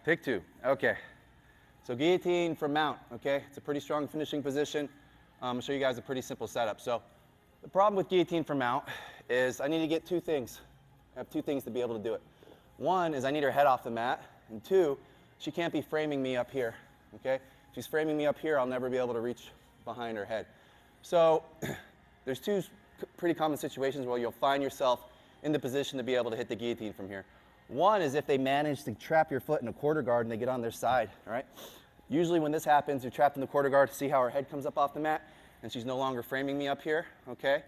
Pick two. Okay. So guillotine from mount, okay? It's a pretty strong finishing position. I'll show you guys a pretty simple setup. So the problem with guillotine from mount is I need to get two things. I have two things to be able to do it. One is I need her head off the mat, and two, she can't be framing me up here, okay? If she's framing me up here, I'll never be able to reach behind her head. So there's two pretty common situations where you'll find yourself in the position to be able to hit the guillotine from here. One is if they manage to trap your foot in a quarter guard and they get on their side, all right? Usually when this happens, you're trapped in the quarter guard. See how her head comes up off the mat and she's no longer framing me up here, okay?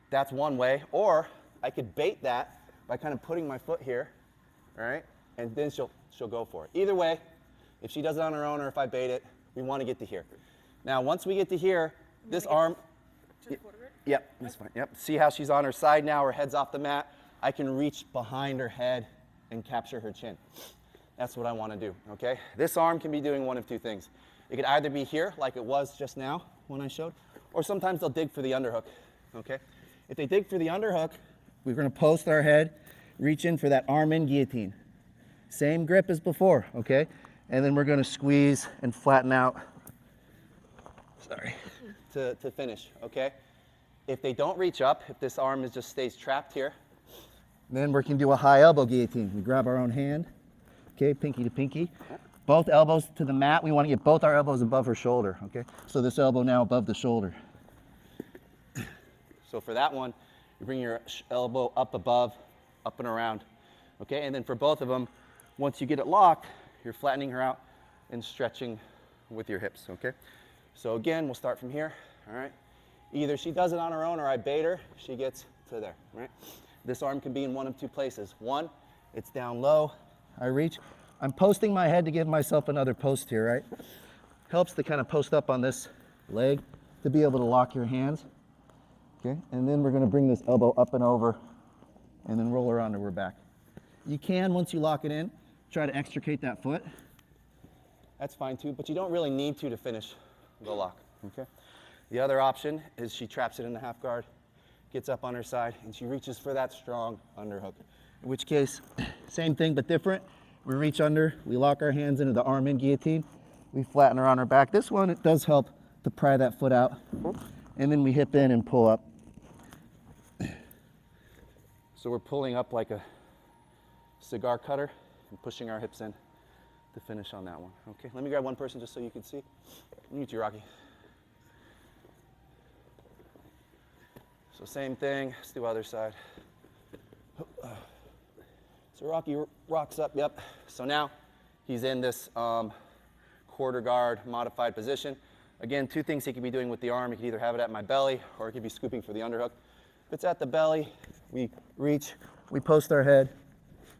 That's one way. Or I could bait that by kind of putting my foot here, all right? And then she'll go for it. Either way, if she does it on her own or if I bait it, we want to get to here. Now, once we get to here, this arm, yep, that's fine. Yep. See how she's on her side now, her head's off the mat. I can reach behind her head and capture her chin. That's what I want to do, okay? This arm can be doing one of two things. It could either be here, like it was just now when I showed, or sometimes they'll dig for the underhook, okay? If they dig for the underhook, we're going to post our head, reach in for that arm in guillotine. Same grip as before, okay? And then we're going to squeeze and flatten out, to finish, okay? If they don't reach up, if this arm just stays trapped here, then we can do a high elbow guillotine. We grab our own hand, okay, pinky to pinky. Both elbows to the mat. We want to get both our elbows above her shoulder, okay? So this elbow now above the shoulder. So for that one, you bring your elbow up above, up and around, okay? And then for both of them, once you get it locked, you're flattening her out and stretching with your hips, okay? So again, we'll start from here, all right? Either she does it on her own or I bait her, she gets to there, right? This arm can be in one of two places. One, it's down low, I reach. I'm posting my head to give myself another post here, right? Helps to kind of post up on this leg to be able to lock your hands, okay? And then we're gonna bring this elbow up and over and then roll her onto her back. You can, once you lock it in, try to extricate that foot. That's fine too, but you don't really need to finish the lock, okay? The other option is she traps it in the half guard, gets up on her side, and she reaches for that strong underhook. In which case, same thing but different. We reach under, we lock our hands into the arm in guillotine, we flatten her on her back. This one, it does help to pry that foot out, and then we hip in and pull up. So we're pulling up like a cigar cutter and pushing our hips in to finish on that one. Okay, let me grab one person just so you can see. Mute you, Rocky. So same thing, let's do other side. So Rocky rocks up, yep. So now he's in this quarter guard modified position. Again, two things he could be doing with the arm. He could either have it at my belly or he could be scooping for the underhook. If it's at the belly, we reach, we post our head,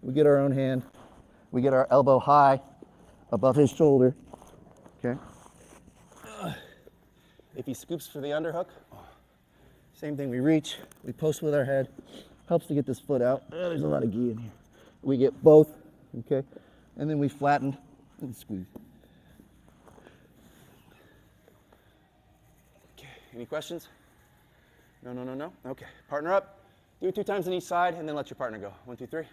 we get our own hand, we get our elbow high above his shoulder, okay? If he scoops for the underhook, same thing, we reach, we post with our head, helps to get this foot out. There's a lot of gi in here. We get both, okay? And then we flatten and squeeze. Okay, any questions? No? Okay, partner up. Do it 2 times on each side and then let your partner go. 1, 2, 3.